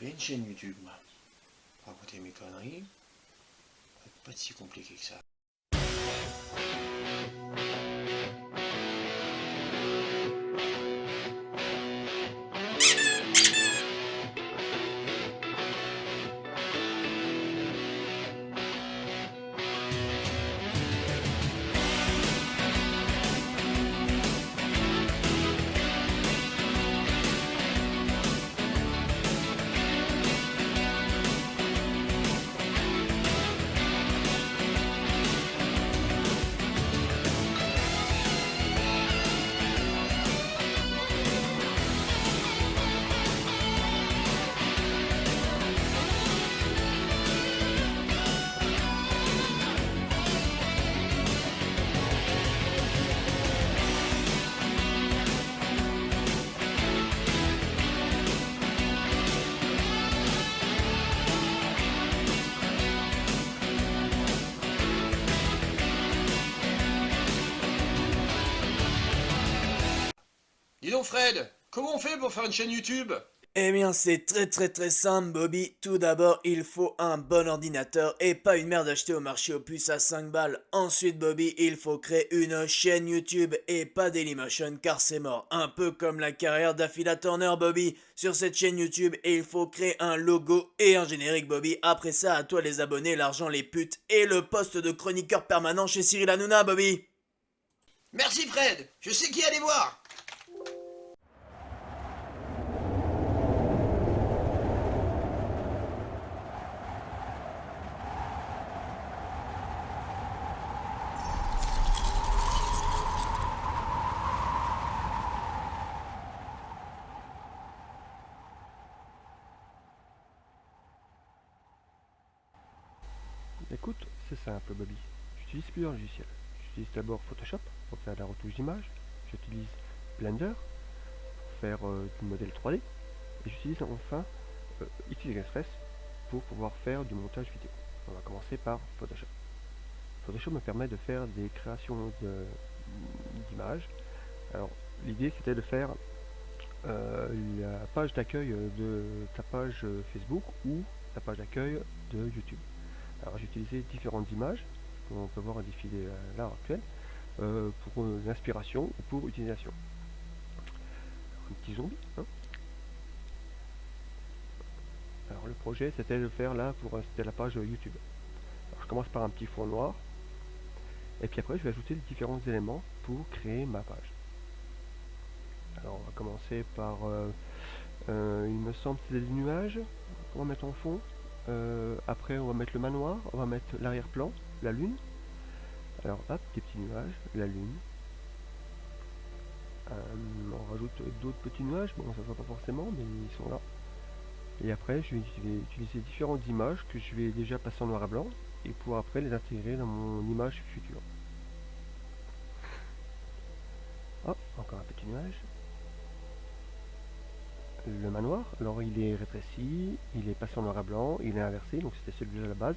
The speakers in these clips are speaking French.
créer une chaîne YouTube, moi. Raconter mes conneries, pas si compliqué que ça. Dis donc Fred, comment on fait pour faire une chaîne YouTube? Eh bien, c'est très simple, Bobby. Tout d'abord, il faut un bon ordinateur et pas une merde achetée au marché aux puces à 5 balles. Ensuite, Bobby, il faut créer une chaîne YouTube et pas Dailymotion car c'est mort. Un peu comme la carrière d'Affila Turner, Bobby. Sur cette chaîne YouTube, il faut créer un logo et un générique, Bobby. Après ça, à toi les abonnés, l'argent, les putes et le poste de chroniqueur permanent chez Cyril Hanouna, Bobby. Merci Fred, je sais qui aller voir. Écoute, c'est simple Bobby. J'utilise plusieurs logiciels. J'utilise d'abord Photoshop pour faire de la retouche d'image. J'utilise Blender pour faire du modèle 3D. Et j'utilise enfin XD Express pour pouvoir faire du montage vidéo. On va commencer par Photoshop. Photoshop me permet de faire des créations d'images. Alors l'idée c'était de faire la page d'accueil de ta page Facebook ou la page d'accueil de YouTube. Alors j'ai utilisé différentes images, on peut voir un défilé à l'heure actuelle, pour l'inspiration ou pour utilisation. Alors, un petit zombie. Hein. Alors le projet c'était de faire là pour c'était la page YouTube. Alors, je commence par un petit fond noir, et puis après je vais ajouter les différents éléments pour créer ma page. Alors on va commencer par, il me semble que c'est des nuages qu'on va mettre en fond. Après on va mettre le manoir, on va mettre l'arrière-plan, la lune. Alors hop, des petits nuages, la lune. On rajoute d'autres petits nuages, bon ça ne voit pas forcément mais ils sont là. Et après je vais utiliser différentes images que je vais déjà passer en noir et blanc et pour après les intégrer dans mon image future. Hop, encore un petit nuage. Le manoir, alors il est rétréci, il est passé en noir et blanc, il est inversé, donc c'était celui à la base.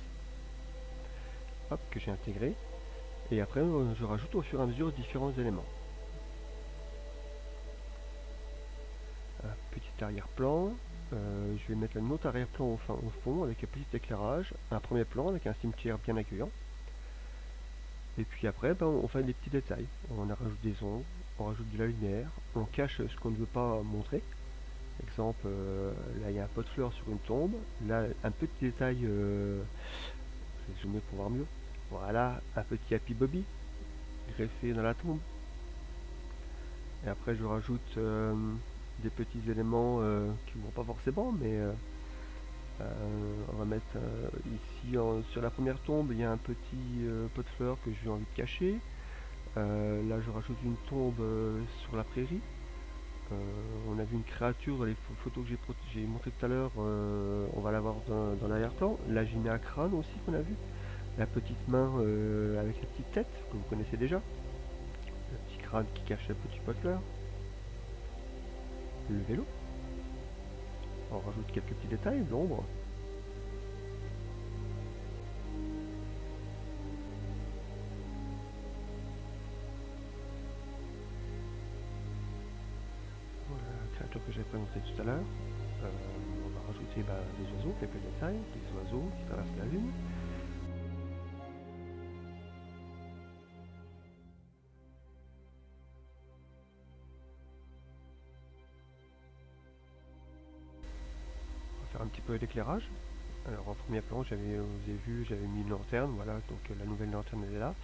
Hop, que j'ai intégré. Et après je rajoute au fur et à mesure différents éléments. Un petit arrière-plan, je vais mettre un autre arrière-plan au fond avec un petit éclairage, un premier plan avec un cimetière bien accueillant. Et puis après on fait des petits détails, on rajoute des ombres, on rajoute de la lumière, on cache ce qu'on ne veut pas montrer. Exemple, là il y a un pot de fleurs sur une tombe, là un petit détail, je vais zoomer pour voir mieux. Voilà, un petit Happy Bobby greffé dans la tombe. Et après je rajoute des petits éléments qui ne vont pas forcément, mais on va mettre ici sur la première tombe, il y a un petit pot de fleurs que j'ai envie de cacher. Là je rajoute une tombe sur la prairie. On a vu une créature dans les photos que j'ai montré tout à l'heure, on va la voir dans l'arrière-plan. Là j'ai mis un crâne aussi qu'on a vu. La petite main avec la petite tête que vous connaissez déjà. Le petit crâne qui cache le petit pot de fleurs. Le vélo. On rajoute quelques petits détails, l'ombre. Voilà la créature que j'ai présentée tout à l'heure. On va rajouter des oiseaux, quelques détails, des oiseaux qui traversent la lune. On va faire un petit peu d'éclairage. Alors en premier plan, vous avez vu, j'avais mis une lanterne, voilà, donc la nouvelle lanterne elle est là,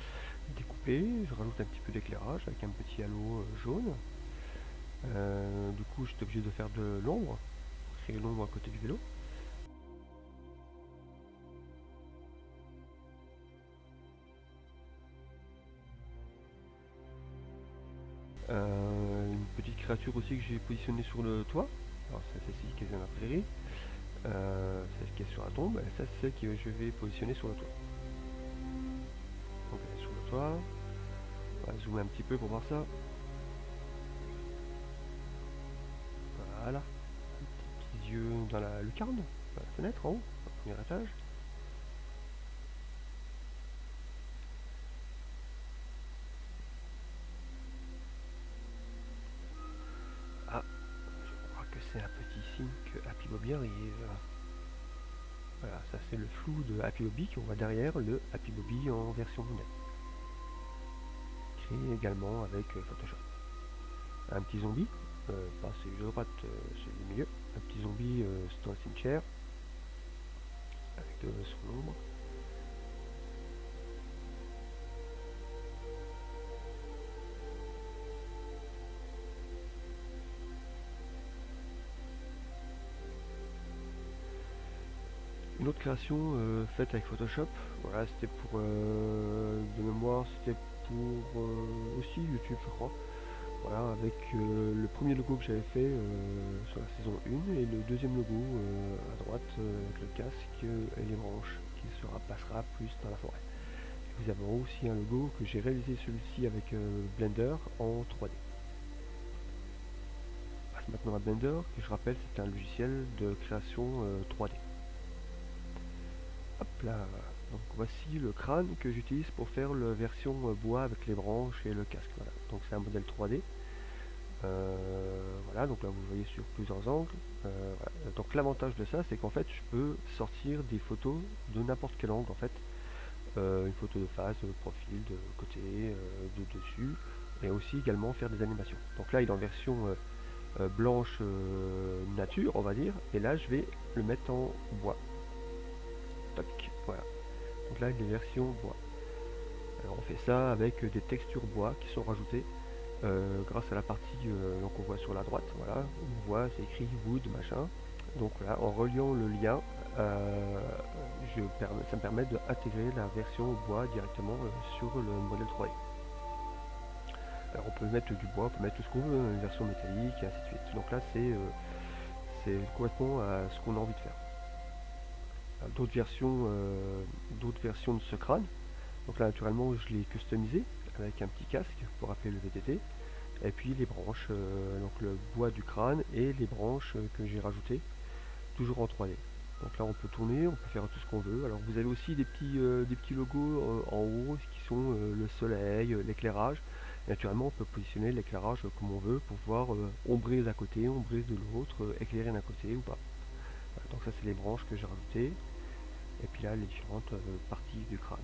découpée. Je rajoute un petit peu d'éclairage avec un petit halo jaune. Du coup, j'étais obligé de faire de l'ombre, créer l'ombre à côté du vélo. Une petite créature aussi que j'ai positionnée sur le toit. Alors c'est celle-ci qui est dans la prairie. C'est ce qui est sur la tombe. Et ça c'est celle que je vais positionner sur le toit. Donc elle est sur le toit. On va zoomer un petit peu pour voir ça. Voilà. Des petits yeux dans la lucarne, dans la fenêtre en haut, au premier étage. Ah, je crois que c'est un petit signe que Happy Bobby arrive. Voilà, ça c'est le flou de Happy Bobby qu'on voit derrière le Happy Bobby en version lunettes. Créé également avec Photoshop. Un petit zombie, pas celui de droite, celui du milieu. Un petit zombie dans le cimetière, avec son ombre. Une autre création faite avec Photoshop, voilà, c'était pour, de mémoire, c'était pour aussi YouTube je crois. Voilà, avec le premier logo que j'avais fait sur la saison 1 et le deuxième logo à droite avec le casque et les branches qui passera plus dans la forêt. Et vous avez aussi un logo que j'ai réalisé celui-ci avec Blender en 3D. On passe maintenant à Blender, que je rappelle c'est un logiciel de création 3D. Hop là, donc voici le crâne que j'utilise pour faire la version bois avec les branches et le casque. Voilà. Donc c'est un modèle 3D. Voilà, donc là vous voyez sur plusieurs angles. Voilà. Donc l'avantage de ça, c'est qu'en fait je peux sortir des photos de n'importe quel angle en fait. Une photo de face, de profil, de côté, de dessus, et aussi également faire des animations. Donc là il est en version blanche nature, on va dire, et là je vais le mettre en bois. Toc, voilà. Donc là il est version bois. Alors on fait ça avec des textures bois qui sont rajoutées grâce à la partie qu'on voit sur la droite. Voilà, on voit c'est écrit wood machin. Donc là, en reliant le lien, ça me permet d'intégrer la version bois directement sur le modèle 3D. Alors on peut mettre du bois, on peut mettre tout ce qu'on veut, une version métallique et ainsi de suite. Donc là c'est complètement à ce qu'on a envie de faire. D'autres versions de ce crâne. Donc là naturellement je l'ai customisé avec un petit casque pour rappeler le VTT. Et puis les branches, donc le bois du crâne et les branches que j'ai rajoutées, toujours en 3D. Donc là on peut tourner, on peut faire tout ce qu'on veut. Alors vous avez aussi des petits logos en haut qui sont le soleil, l'éclairage. Naturellement on peut positionner l'éclairage comme on veut pour pouvoir ombrer d'un côté, ombrer de l'autre, éclairer d'un côté ou pas. Voilà, donc ça c'est les branches que j'ai rajoutées. Et puis là les différentes parties du crâne.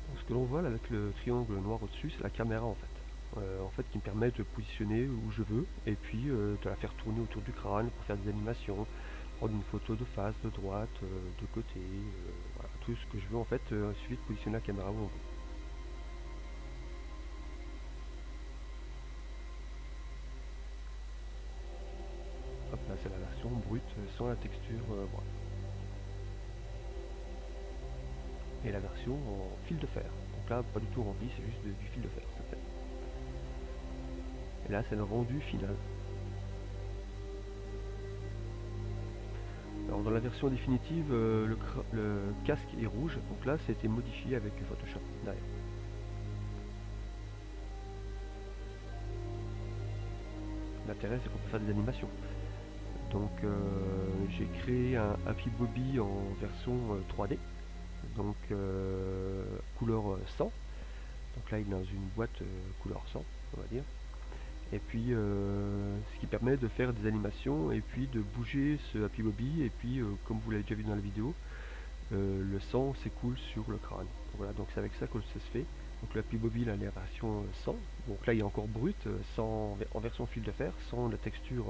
Donc, ce que l'on voit là avec le triangle noir au-dessus, c'est la caméra en fait, qui me permet de positionner où je veux et puis de la faire tourner autour du crâne pour faire des animations, prendre une photo de face, de droite, de côté, voilà, tout ce que je veux en fait, il suffit de positionner la caméra où on veut. Hop là c'est la version brute sans la texture voilà. Et la version en fil de fer. Donc là pas du tout rempli, c'est juste du fil de fer. Ça fait. Et là c'est le rendu final. Alors dans la version définitive, le casque est rouge, donc là c'était modifié avec Photoshop derrière. L'intérêt c'est qu'on peut faire des animations. Donc j'ai créé un Happy Bobby en version 3D, donc couleur 100. Donc là il est dans une boîte couleur 100, on va dire. Et puis ce qui permet de faire des animations et puis de bouger ce Happy Bobby, et puis comme vous l'avez déjà vu dans la vidéo, le sang s'écoule sur le crâne. Voilà, donc c'est avec ça que ça se fait. Donc le Happy Bobby là, la version 100, donc là il est encore brut, sans, en version fil de fer, sans la texture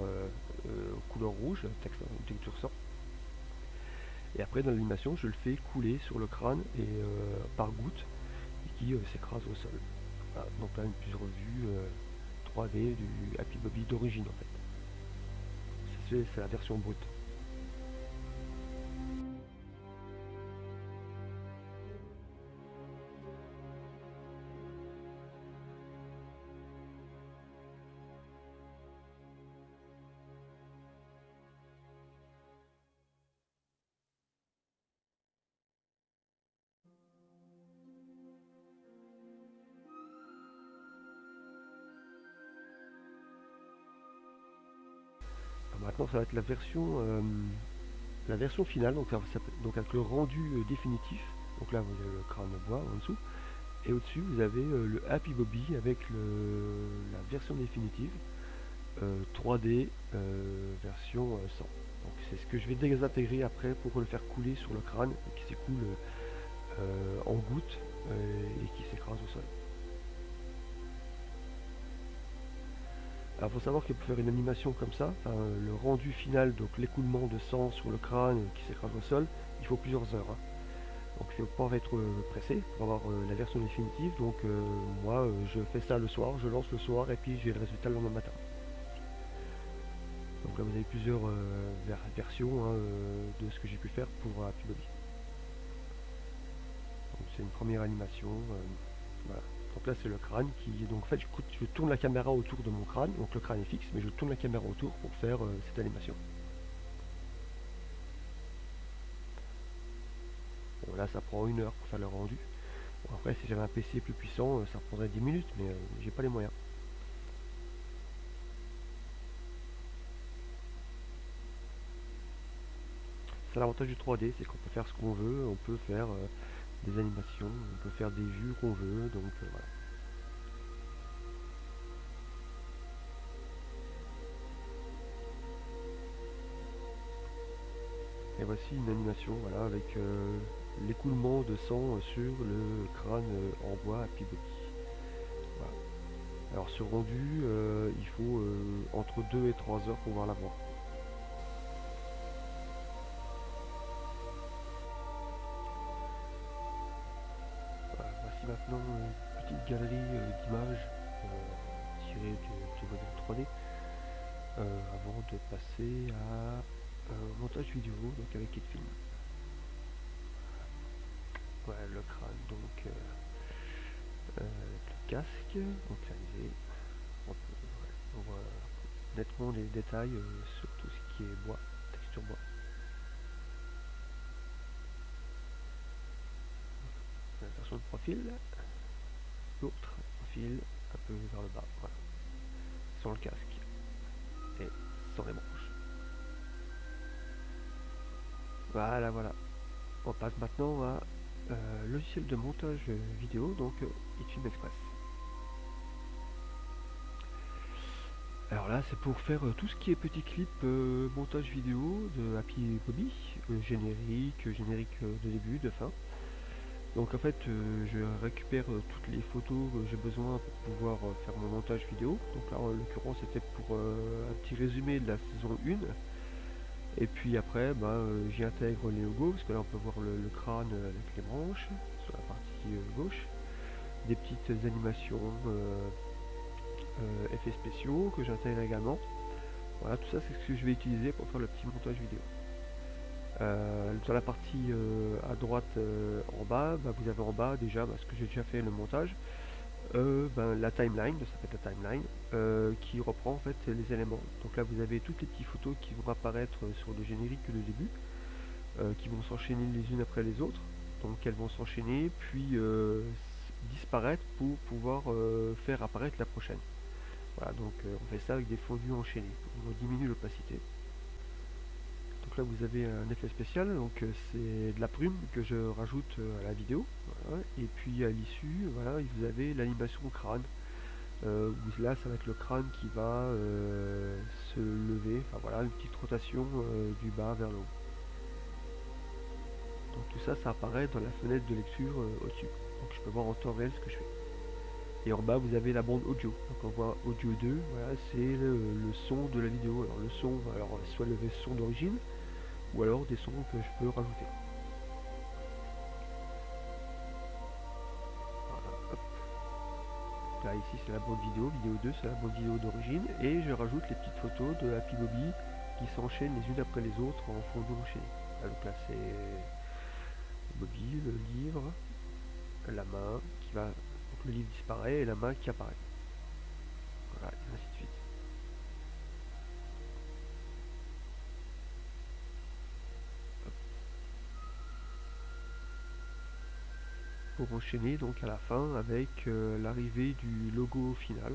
couleur rouge, texture 100. Et après dans l'animation je le fais couler sur le crâne et par goutte, et qui s'écrase au sol. Voilà, donc là une plusieurs vues 3D du Happy Bobby d'origine en fait. C'est la version brute. Maintenant ça va être la version finale, donc, donc avec le rendu définitif. Donc là vous avez le crâne bois en dessous, et au-dessus vous avez le Happy Bobby avec la version définitive 3D version 100. Donc c'est ce que je vais désintégrer après pour le faire couler sur le crâne et qui s'écoule en gouttes et qui s'écrase au sol. Alors il faut savoir que pour faire une animation comme ça, le rendu final, donc l'écoulement de sang sur le crâne qui s'écrase au sol, il faut plusieurs heures. Hein. Donc il ne faut pas être pressé pour avoir la version définitive. Donc moi je fais ça le soir, je lance le soir et puis j'ai le résultat le lendemain matin. Donc là vous avez plusieurs versions hein, de ce que j'ai pu faire pour Happy Bobby. Donc c'est une première animation. Voilà. Donc là c'est le crâne qui donc en fait je tourne la caméra autour de mon crâne, donc le crâne est fixe, mais je tourne la caméra autour pour faire cette animation. Bon, là ça prend 1 heure pour faire le rendu. Bon, après si j'avais un PC plus puissant, ça prendrait 10 minutes, mais j'ai pas les moyens. C'est l'avantage du 3D, c'est qu'on peut faire ce qu'on veut, on peut faire des animations, on peut faire des vues qu'on veut, donc voilà. Et voici une animation voilà, avec l'écoulement de sang sur le crâne en bois Happy Bobby. Voilà. Alors ce rendu, il faut entre 2 et 3 heures pour voir la voir. Voilà, voici maintenant une petite galerie d'images tirées du modèle 3D avant de passer à montage vidéo donc avec Kitfilm. Voilà le crâne donc le casque, donc réalisé. On voit nettement les détails sur tout ce qui est bois, texture bois. La version de profil, l'autre profil un peu vers le bas, voilà. Sans le casque et sans les branches. Voilà, voilà. On passe maintenant à logiciel de montage vidéo, donc Hitfilm Express. Alors là c'est pour faire tout ce qui est petit clip montage vidéo de Happy Bobby, générique de début, de fin. Donc en fait je récupère toutes les photos que j'ai besoin pour pouvoir faire mon montage vidéo. Donc là en l'occurrence c'était pour un petit résumé de la saison 1. Et puis après j'y intègre les logos, parce que là on peut voir le crâne avec les branches sur la partie gauche. Des petites animations, effets spéciaux que j'intègre également. Voilà, tout ça c'est ce que je vais utiliser pour faire le petit montage vidéo. Sur la partie à droite en bas, vous avez en bas déjà ce que j'ai déjà fait le montage, la timeline, ça s'appelle la timeline, qui reprend en fait les éléments. Donc là vous avez toutes les petites photos qui vont apparaître sur le générique de début, qui vont s'enchaîner les unes après les autres. Donc elles vont s'enchaîner puis disparaître pour pouvoir faire apparaître la prochaine. Voilà, donc on fait ça avec des fondus enchaînés. On diminue l'opacité. Donc là vous avez un effet spécial, donc c'est de la brume que je rajoute à la vidéo. Voilà. Et puis à l'issue, voilà, vous avez l'animation crâne. où là ça va être le crâne qui va se lever, enfin voilà, une petite rotation du bas vers le haut. Donc tout ça, ça apparaît dans la fenêtre de lecture au-dessus. Donc je peux voir en temps réel ce que je fais. Et en bas, vous avez la bande audio. Donc on voit audio 2, voilà, c'est le son de la vidéo. Alors le son, alors soit le son d'origine, ou alors des sons que je peux rajouter. Voilà, hop. Là ici c'est la bande vidéo 2 c'est la bande vidéo d'origine, et je rajoute les petites photos de Happy Bobby qui s'enchaînent les unes après les autres en fond enchaîné. Donc là c'est Bobby, le livre, la main qui va, donc le livre disparaît et la main qui apparaît. Voilà, et ainsi de suite. Pour enchaîner donc à la fin avec l'arrivée du logo final.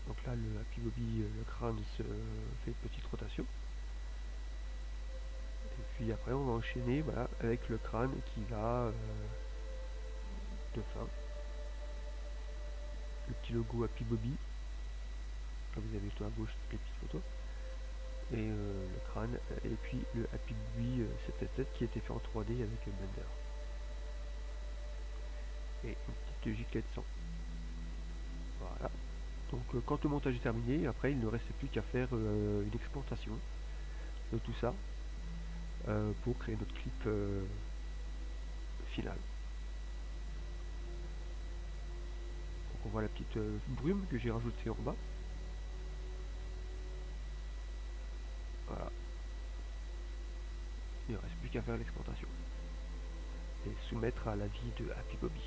Donc là le Happy Bobby, le crâne se fait une petite rotation. Et puis après on va enchaîner, voilà, avec le crâne qui va de fin. Le petit logo Happy Bobby. Là vous avez tout à gauche toutes les petites photos. Et le crâne, et puis le Happy Bobby 777 qui a été fait en 3D avec Blender. Et une petite giclée de sang. Voilà. Donc quand le montage est terminé, après il ne reste plus qu'à faire une exploitation de tout ça pour créer notre clip final. Donc on voit la petite brume que j'ai rajoutée en bas. Voilà. Il ne reste plus qu'à faire l'exploitation et soumettre à l'avis de Happy Bobby.